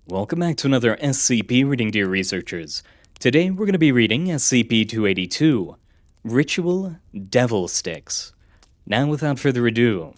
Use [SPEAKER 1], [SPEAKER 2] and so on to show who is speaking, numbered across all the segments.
[SPEAKER 1] Welcome back to another SCP reading, dear researchers. Today we're going to be reading SCP-282, Ritual Devil Sticks. Now without further ado,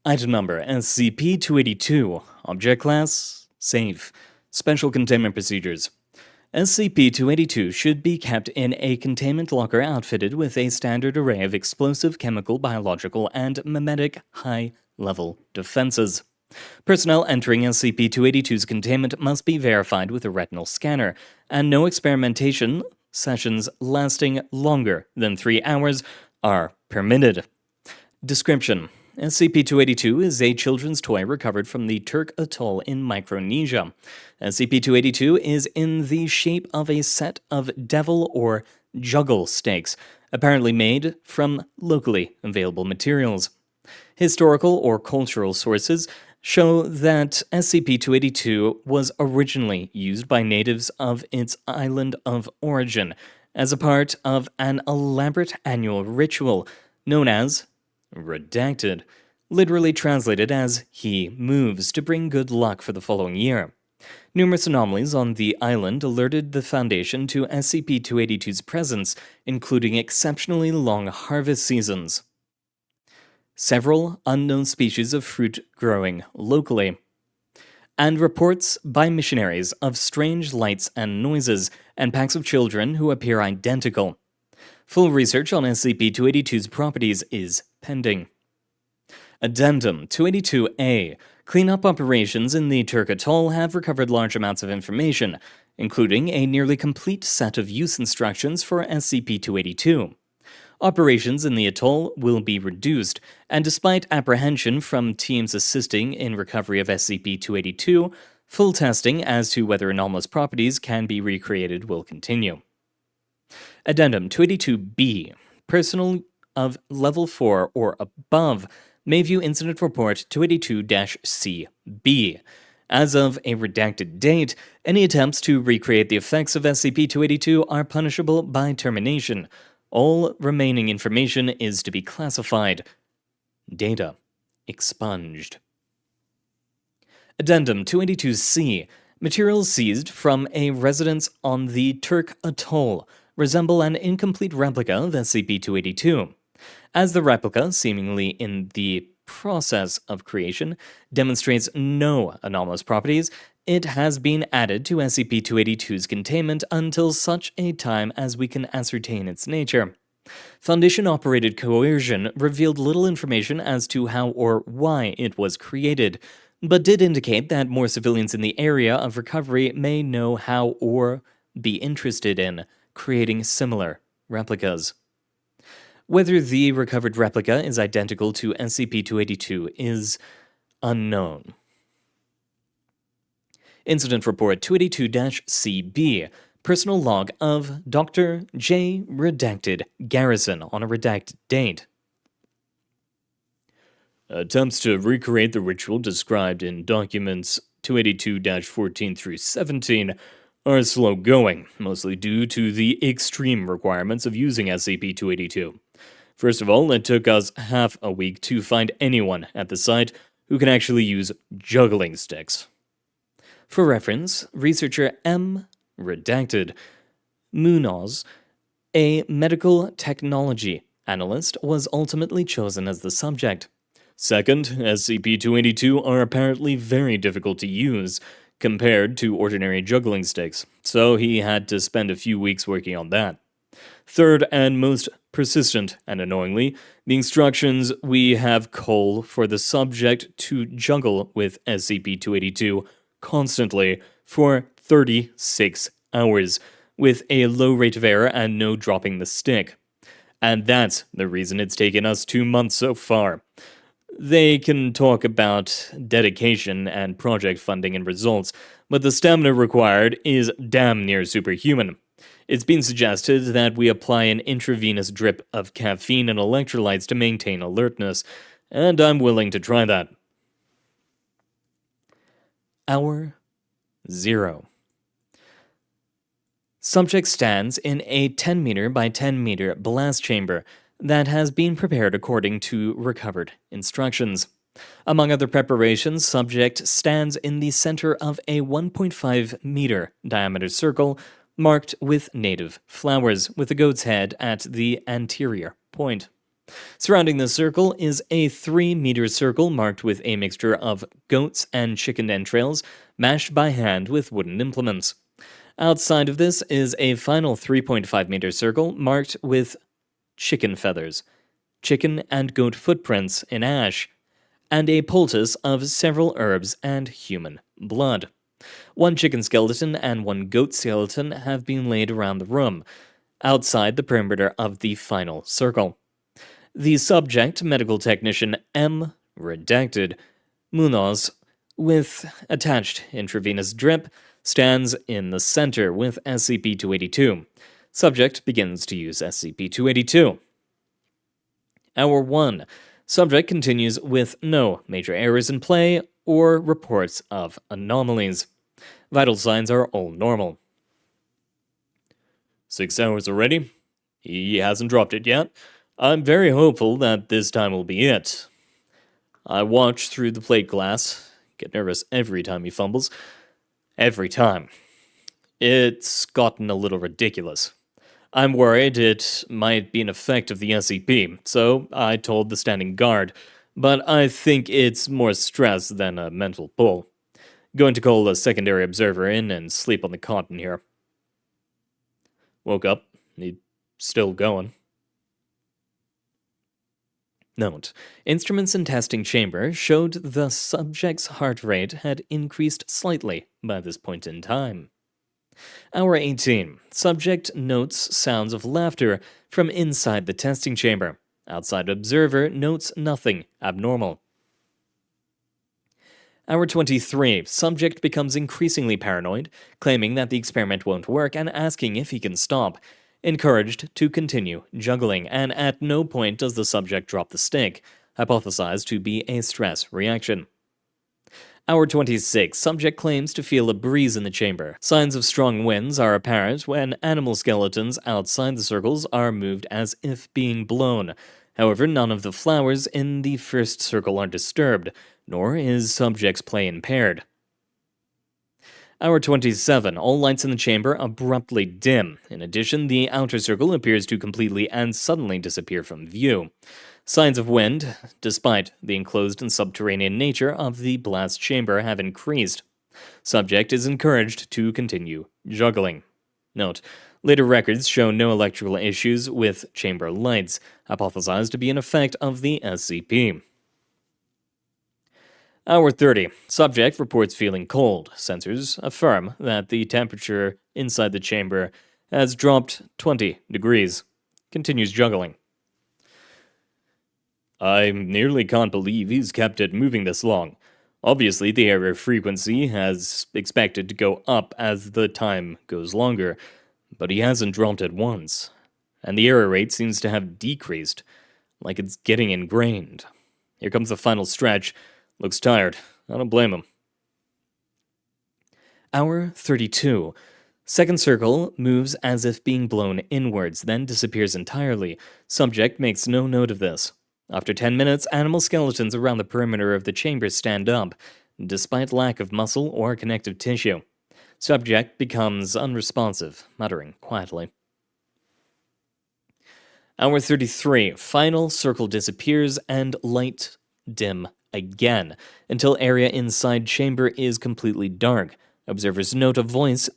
[SPEAKER 1] item number SCP-282, Object Class, Safe, Special Containment Procedures. SCP-282 should be kept in a containment locker outfitted with a standard array of explosive, chemical, biological, and memetic high-level defenses. Personnel entering SCP-282's containment must be verified with a retinal scanner, and no experimentation sessions lasting longer than 3 hours are permitted. Description: SCP-282 is a children's toy recovered from the Turk Atoll in Micronesia. SCP-282 is in the shape of a set of devil or juggle stakes, apparently made from locally available materials. Historical or cultural sources show that SCP-282 was originally used by natives of its island of origin as a part of an elaborate annual ritual known as Redacted, literally translated as He Moves, to bring good luck for the following year. Numerous anomalies on the island alerted the Foundation to SCP-282's presence, including exceptionally long harvest seasons. Several unknown species of fruit growing locally, and reports by missionaries of strange lights and noises, and packs of children who appear identical. Full research on SCP-282's properties is pending. Addendum 282-A. Cleanup operations in the Turk Atoll have recovered large amounts of information, including a nearly complete set of use instructions for SCP-282. Operations in the atoll will be reduced, and despite apprehension from teams assisting in recovery of SCP-282, full testing as to whether anomalous properties can be recreated will continue. Addendum 282-B. Personnel of Level 4 or above may view Incident Report 282-CB. As of a redacted date, any attempts to recreate the effects of SCP-282 are punishable by termination. All remaining information is to be classified. Data expunged. Addendum 282-C. Materials seized from a residence on the Turk Atoll resemble an incomplete replica of SCP-282. As the replica, seemingly in the process of creation, demonstrates no anomalous properties, it has been added to SCP-282's containment until such a time as we can ascertain its nature. Foundation-operated coercion revealed little information as to how or why it was created, but did indicate that more civilians in the area of recovery may know how or be interested in creating similar replicas. Whether the recovered replica is identical to SCP-282 is unknown. Incident Report 282-CB. Personal log of Dr. J. Redacted Garrison on a redacted date. Attempts to recreate the ritual described in documents 282-14 through 17 are slow going, mostly due to the extreme requirements of using SCP-282. First of all, it took us half a week to find anyone at the site who can actually use juggling sticks. For reference, researcher M. Redacted Munoz, a medical technology analyst, was ultimately chosen as the subject. Second, SCP-282 are apparently very difficult to use compared to ordinary juggling sticks, so he had to spend a few weeks working on that. Third, and most persistent and annoyingly, the instructions we have call for the subject to juggle with SCP-282 constantly for 36 hours, with a low rate of error and no dropping the stick. And that's the reason it's taken us 2 months so far. They can talk about dedication and project funding and results, but the stamina required is damn near superhuman. It's been suggested that we apply an intravenous drip of caffeine and electrolytes to maintain alertness, and I'm willing to try that. Hour 0. Subject stands in a 10 meter by 10 meter blast chamber that has been prepared according to recovered instructions. Among other preparations, subject stands in the center of a 1.5-meter diameter circle marked with native flowers, with the goat's head at the anterior point. Surrounding the circle is a 3-meter circle marked with a mixture of goats and chicken entrails mashed by hand with wooden implements. Outside of this is a final 3.5-meter circle marked with chicken feathers, chicken and goat footprints in ash, and a poultice of several herbs and human blood. One chicken skeleton and one goat skeleton have been laid around the room, outside the perimeter of the final circle. The subject, medical technician M. Redacted Munoz, with attached intravenous drip, stands in the center with SCP-282. Subject begins to use SCP-282. Hour 1. Subject continues with no major errors in play or reports of anomalies. Vital signs are all normal. 6 hours already? He hasn't dropped it yet. I'm very hopeful that this time will be it. I watch through the plate glass, get nervous every time he fumbles. Every time. It's gotten a little ridiculous. I'm worried it might be an effect of the SCP, so I told the standing guard, but I think it's more stress than a mental pull. Going to call a secondary observer in and sleep on the cot in here. Woke up. He's still going. Note: instruments in testing chamber showed the subject's heart rate had increased slightly by this point in time. Hour 18. Subject notes sounds of laughter from inside the testing chamber. Outside observer notes nothing abnormal. Hour 23. Subject becomes increasingly paranoid, claiming that the experiment won't work and asking if he can stop. Encouraged to continue juggling, and at no point does the subject drop the stick, hypothesized to be a stress reaction. Hour 26. Subject claims to feel a breeze in the chamber. Signs of strong winds are apparent when animal skeletons outside the circles are moved as if being blown. However, none of the flowers in the first circle are disturbed, nor is subject's play impaired. Hour 27. All lights in the chamber abruptly dim. In addition, the outer circle appears to completely and suddenly disappear from view. Signs of wind, despite the enclosed and subterranean nature of the blast chamber, have increased. Subject is encouraged to continue juggling. Note: later records show no electrical issues with chamber lights, hypothesized to be an effect of the SCP. Hour 30. Subject reports feeling cold. Sensors affirm that the temperature inside the chamber has dropped 20 degrees. Continues juggling. I nearly can't believe he's kept it moving this long. Obviously, the error frequency has expected to go up as the time goes longer, but he hasn't dropped it once. And the error rate seems to have decreased, like it's getting ingrained. Here comes the final stretch. Looks tired. I don't blame him. Hour 32. Second circle moves as if being blown inwards, then disappears entirely. Subject makes no note of this. After 10 minutes, animal skeletons around the perimeter of the chamber stand up, despite lack of muscle or connective tissue. Subject becomes unresponsive, muttering quietly. Hour 33. Final circle disappears and light dim again, until area inside chamber is completely dark. Observers note a voice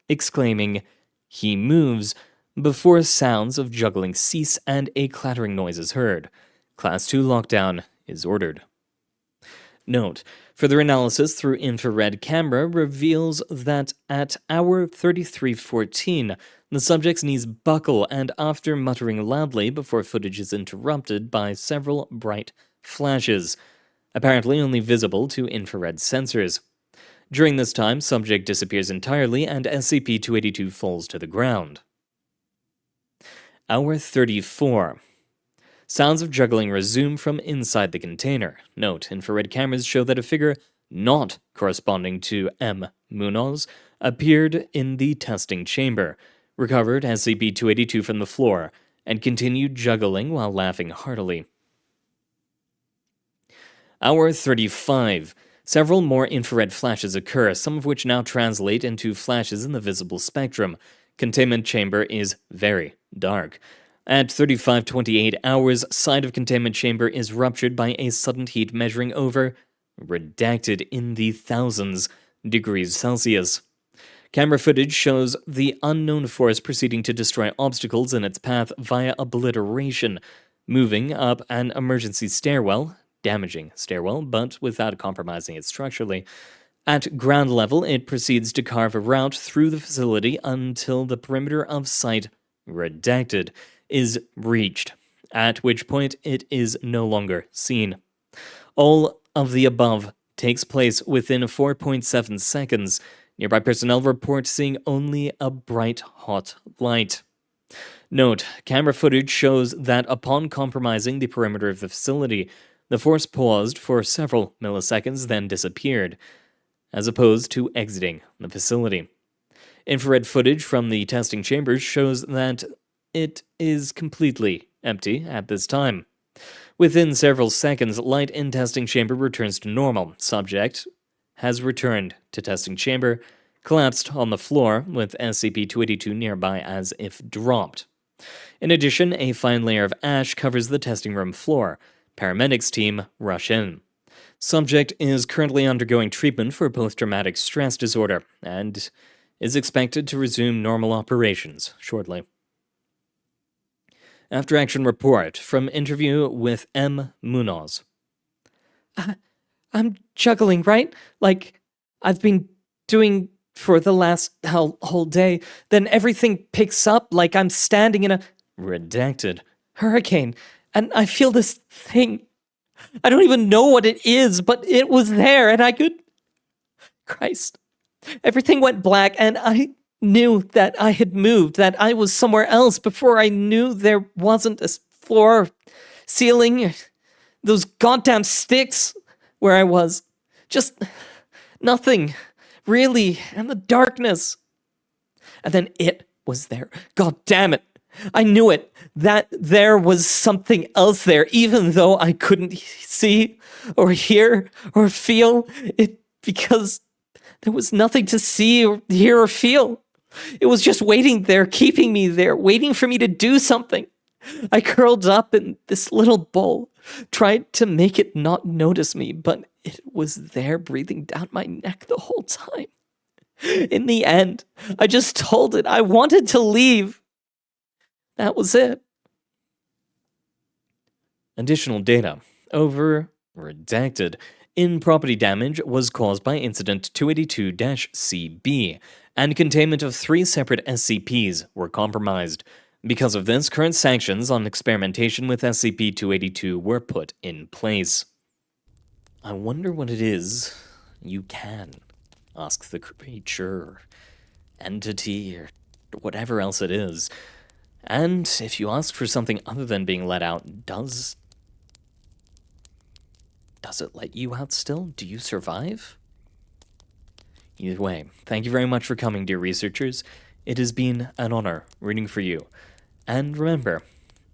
[SPEAKER 1] exclaiming, "He moves," before sounds of juggling cease and a clattering noise is heard. Class 2 lockdown is ordered. Note: further analysis through infrared camera reveals that at hour 33:14, the subject's knees buckle, and after muttering loudly before footage is interrupted by several bright flashes, apparently only visible to infrared sensors. During this time, subject disappears entirely and SCP-282 falls to the ground. Hour 34. Sounds of juggling resume from inside the container. Note: infrared cameras show that a figure not corresponding to M. Munoz appeared in the testing chamber, recovered SCP-282 from the floor, and continued juggling while laughing heartily. Hour 35. Several more infrared flashes occur, some of which now translate into flashes in the visible spectrum. Containment chamber is very dark. At 35:28 hours, side of containment chamber is ruptured by a sudden heat measuring over, redacted, in the thousands degrees Celsius. Camera footage shows the unknown force proceeding to destroy obstacles in its path via obliteration, moving up an emergency stairwell, damaging stairwell, but without compromising it structurally. At ground level, it proceeds to carve a route through the facility until the perimeter of site, redacted, is reached, at which point it is no longer seen. All of the above takes place within 4.7 seconds. Nearby personnel report seeing only a bright, hot light. Note, camera footage shows that upon compromising the perimeter of the facility, the force paused for several milliseconds, then disappeared, as opposed to exiting the facility. Infrared footage from the testing chambers shows that it is completely empty at this time. Within several seconds, light in testing chamber returns to normal. Subject has returned to testing chamber, collapsed on the floor with SCP-282 nearby as if dropped. In addition, a fine layer of ash covers the testing room floor. Paramedics team rush in. Subject is currently undergoing treatment for post-traumatic stress disorder and is expected to resume normal operations shortly. After action report from interview with M. Munoz.
[SPEAKER 2] I'm juggling, right? Like I've been doing for the last whole day. Then everything picks up like I'm standing in a
[SPEAKER 1] Redacted.
[SPEAKER 2] hurricane. And I feel this thing. I don't even know what it is, but it was there and I could... Christ. Everything went black and I knew that I had moved, that I was somewhere else before I knew there wasn't a floor, ceiling, those goddamn sticks where I was. Just nothing, really, and the darkness. And then it was there. God damn it. I knew it, that there was something else there, even though I couldn't see or hear or feel it, because there was nothing to see or hear or feel. It was just waiting there, keeping me there, waiting for me to do something. I curled up in this little bowl, tried to make it not notice me, but it was there breathing down my neck the whole time. In the end, I just told it I wanted to leave. That was it.
[SPEAKER 1] Additional data. Over. Redacted. In-property damage was caused by Incident 282-CB, and containment of 3 separate SCPs were compromised. Because of this, current sanctions on experimentation with SCP-282 were put in place. I wonder what it is you can ask the creature, or entity, or whatever else it is. And if you ask for something other than being let out, does it let you out still? Do you survive? Either way, thank you very much for coming, dear researchers. It has been an honor reading for you. And remember,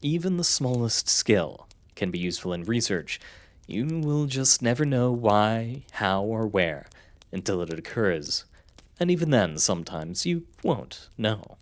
[SPEAKER 1] even the smallest skill can be useful in research. You will just never know why, how, or where until it occurs. And even then, sometimes you won't know.